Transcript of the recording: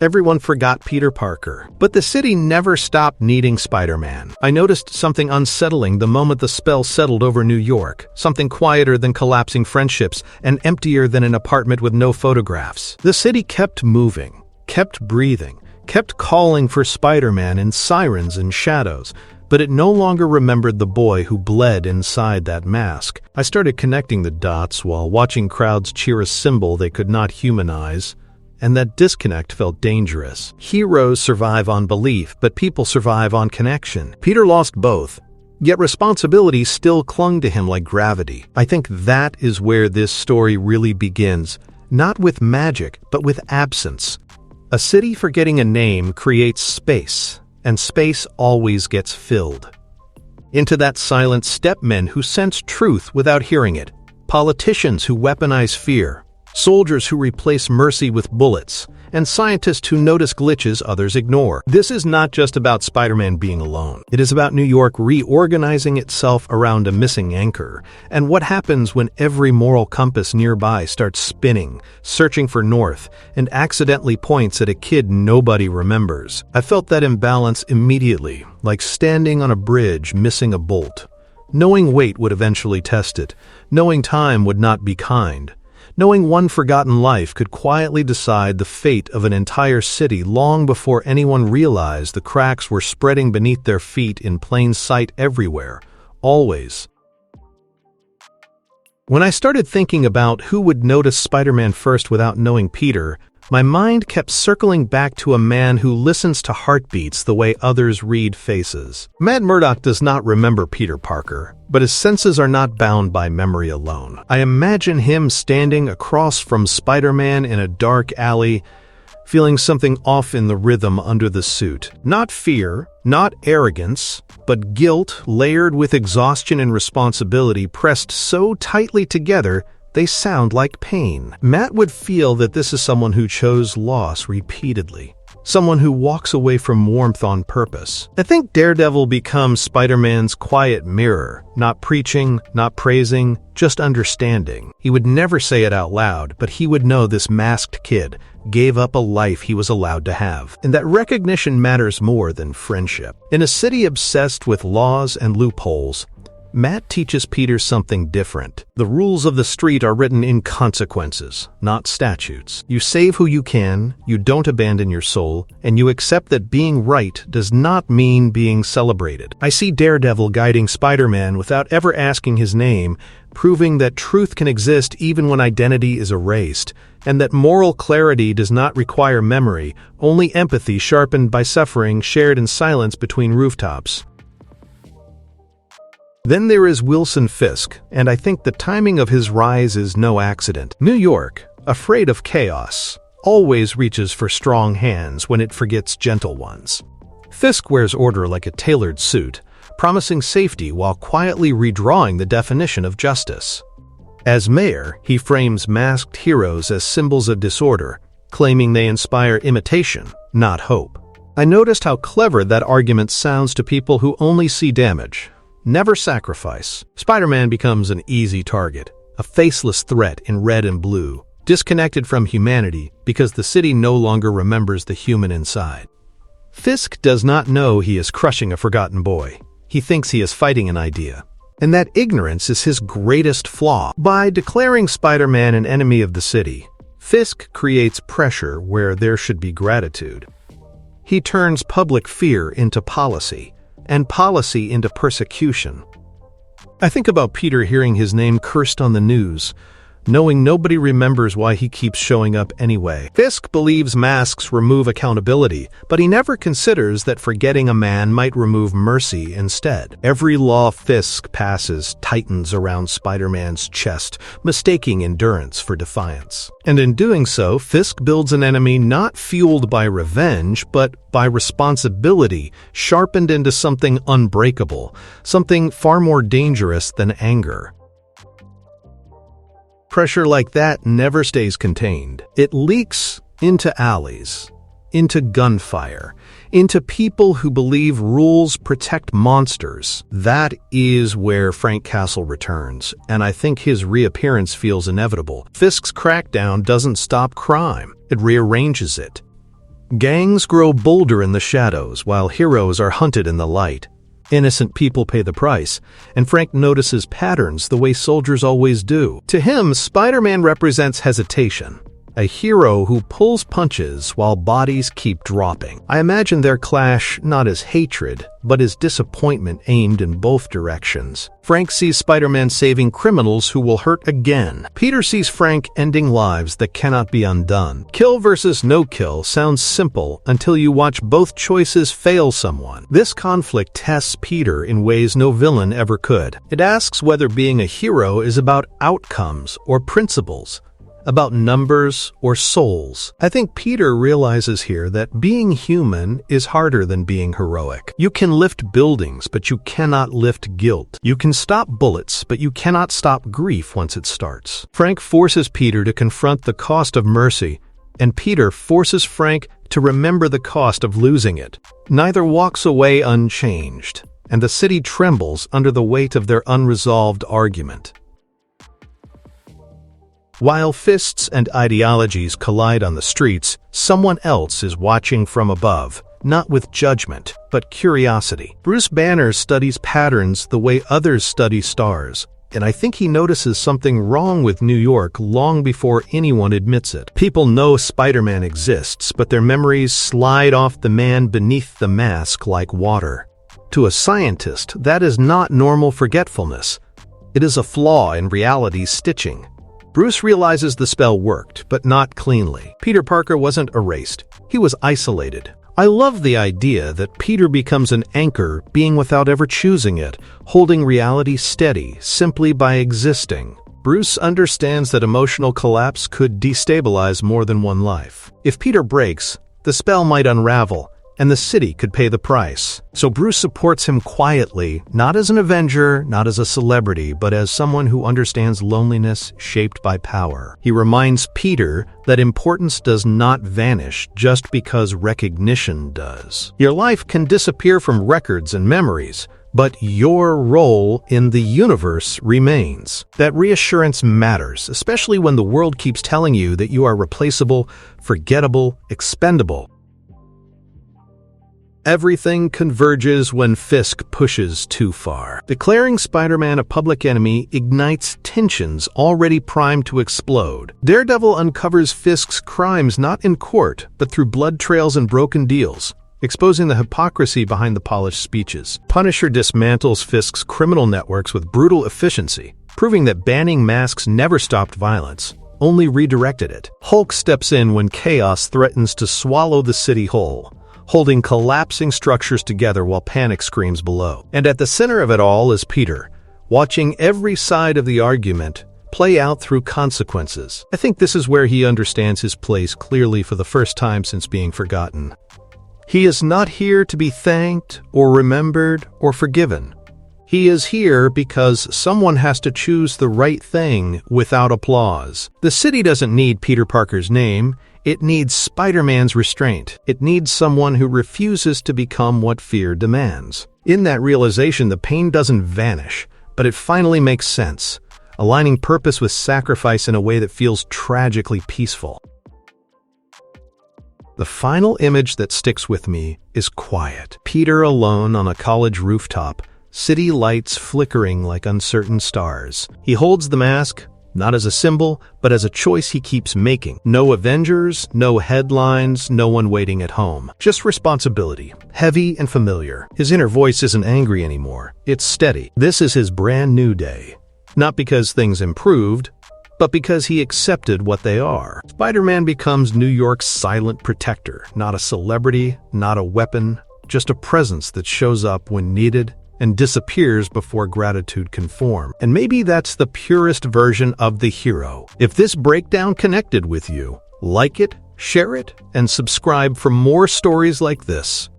Everyone forgot Peter Parker. But the city never stopped needing Spider-Man. I noticed something unsettling the moment the spell settled over New York, something quieter than collapsing friendships and emptier than an apartment with no photographs. The city kept moving, kept breathing, kept calling for Spider-Man in sirens and shadows, but it no longer remembered the boy who bled inside that mask. I started connecting the dots while watching crowds cheer a symbol they could not humanize, and that disconnect felt dangerous. Heroes survive on belief, but people survive on connection. Peter lost both, yet responsibility still clung to him like gravity. I think that is where this story really begins, not with magic, but with absence. A city forgetting a name creates space, and space always gets filled. Into that silent step men who sense truth without hearing it, politicians who weaponize fear, soldiers who replace mercy with bullets, and scientists who notice glitches others ignore. This is not just about Spider-Man being alone. It is about New York reorganizing itself around a missing anchor, and what happens when every moral compass nearby starts spinning, searching for north, and accidentally points at a kid nobody remembers. I felt that imbalance immediately, like standing on a bridge missing a bolt. Knowing weight would eventually test it, knowing time would not be kind. Knowing one forgotten life could quietly decide the fate of an entire city long before anyone realized the cracks were spreading beneath their feet in plain sight everywhere, always. When I started thinking about who would notice Spider-Man first without knowing Peter, my mind kept circling back to a man who listens to heartbeats the way others read faces. Matt Murdock does not remember Peter Parker, but his senses are not bound by memory alone. I imagine him standing across from Spider-Man in a dark alley, feeling something off in the rhythm under the suit. Not fear, not arrogance, but guilt layered with exhaustion and responsibility pressed so tightly together they sound like pain. Matt would feel that this is someone who chose loss repeatedly, someone who walks away from warmth on purpose. I think Daredevil becomes Spider-Man's quiet mirror, not preaching, not praising, just understanding. He would never say it out loud, but he would know this masked kid gave up a life he was allowed to have, and that recognition matters more than friendship. In a city obsessed with laws and loopholes, Matt teaches Peter something different. The rules of the street are written in consequences, not statutes. You save who you can, you don't abandon your soul, and you accept that being right does not mean being celebrated. I see Daredevil guiding Spider-Man without ever asking his name, proving that truth can exist even when identity is erased, and that moral clarity does not require memory, only empathy sharpened by suffering shared in silence between rooftops. Then there is Wilson Fisk, and I think the timing of his rise is no accident. New York, afraid of chaos, always reaches for strong hands when it forgets gentle ones. Fisk wears order like a tailored suit, promising safety while quietly redrawing the definition of justice. As mayor, he frames masked heroes as symbols of disorder, claiming they inspire imitation, not hope. I noticed how clever that argument sounds to people who only see damage, never sacrifice. Spider-Man becomes an easy target, a faceless threat in red and blue, disconnected from humanity because the city no longer remembers the human inside. Fisk does not know he is crushing a forgotten boy. He thinks he is fighting an idea. And that ignorance is his greatest flaw. By declaring Spider-Man an enemy of the city, Fisk creates pressure where there should be gratitude. He turns public fear into policy, and policy into persecution. I think about Peter hearing his name cursed on the news, knowing nobody remembers why he keeps showing up anyway. Fisk believes masks remove accountability, but he never considers that forgetting a man might remove mercy instead. Every law Fisk passes tightens around Spider-Man's chest, mistaking endurance for defiance. And in doing so, Fisk builds an enemy not fueled by revenge, but by responsibility, sharpened into something unbreakable, something far more dangerous than anger. Pressure like that never stays contained. It leaks into alleys, into gunfire, into people who believe rules protect monsters. That is where Frank Castle returns, and I think his reappearance feels inevitable. Fisk's crackdown doesn't stop crime, it rearranges it. Gangs grow bolder in the shadows, while heroes are hunted in the light. Innocent people pay the price, and Frank notices patterns the way soldiers always do. To him, Spider-Man represents hesitation, a hero who pulls punches while bodies keep dropping. I imagine their clash not as hatred, but as disappointment aimed in both directions. Frank sees Spider-Man saving criminals who will hurt again. Peter sees Frank ending lives that cannot be undone. Kill versus no kill sounds simple until you watch both choices fail someone. This conflict tests Peter in ways no villain ever could. It asks whether being a hero is about outcomes or principles, about numbers or souls. I think Peter realizes here that being human is harder than being heroic. You can lift buildings, but you cannot lift guilt. You can stop bullets, but you cannot stop grief once it starts. Frank forces Peter to confront the cost of mercy, and Peter forces Frank to remember the cost of losing it. Neither walks away unchanged, and the city trembles under the weight of their unresolved argument. While fists and ideologies collide on the streets, someone else is watching from above, not with judgment, but curiosity. Bruce Banner studies patterns the way others study stars, and I think he notices something wrong with New York long before anyone admits it. People know Spider-Man exists, but their memories slide off the man beneath the mask like water. To a scientist, that is not normal forgetfulness. It is a flaw in reality's stitching. Bruce realizes the spell worked, but not cleanly. Peter Parker wasn't erased. He was isolated. I love the idea that Peter becomes an anchor, being without ever choosing it, holding reality steady simply by existing. Bruce understands that emotional collapse could destabilize more than one life. If Peter breaks, the spell might unravel, and the city could pay the price. So Bruce supports him quietly, not as an Avenger, not as a celebrity, but as someone who understands loneliness shaped by power. He reminds Peter that importance does not vanish just because recognition does. Your life can disappear from records and memories, but your role in the universe remains. That reassurance matters, especially when the world keeps telling you that you are replaceable, forgettable, expendable. Everything converges when Fisk pushes too far. Declaring Spider-Man a public enemy ignites tensions already primed to explode. Daredevil uncovers Fisk's crimes not in court, but through blood trails and broken deals, exposing the hypocrisy behind the polished speeches. Punisher dismantles Fisk's criminal networks with brutal efficiency, proving that banning masks never stopped violence, only redirected it. Hulk steps in when chaos threatens to swallow the city whole, holding collapsing structures together while panic screams below. And at the center of it all is Peter, watching every side of the argument play out through consequences. I think this is where he understands his place clearly for the first time since being forgotten. He is not here to be thanked or remembered or forgiven. He is here because someone has to choose the right thing without applause. The city doesn't need Peter Parker's name. It needs Spider-Man's restraint. It needs someone who refuses to become what fear demands. In that realization, the pain doesn't vanish, but it finally makes sense, aligning purpose with sacrifice in a way that feels tragically peaceful. The final image that sticks with me is quiet. Peter alone on a college rooftop, city lights flickering like uncertain stars. He holds the mask, not as a symbol, but as a choice he keeps making. No Avengers, no headlines, no one waiting at home. Just responsibility, heavy and familiar. His inner voice isn't angry anymore. It's steady. This is his brand new day. Not because things improved, but because he accepted what they are. Spider-Man becomes New York's silent protector, not a celebrity, not a weapon, just a presence that shows up when needed and disappears before gratitude can form. And maybe that's the purest version of the hero. If this breakdown connected with you, like it, share it, and subscribe for more stories like this.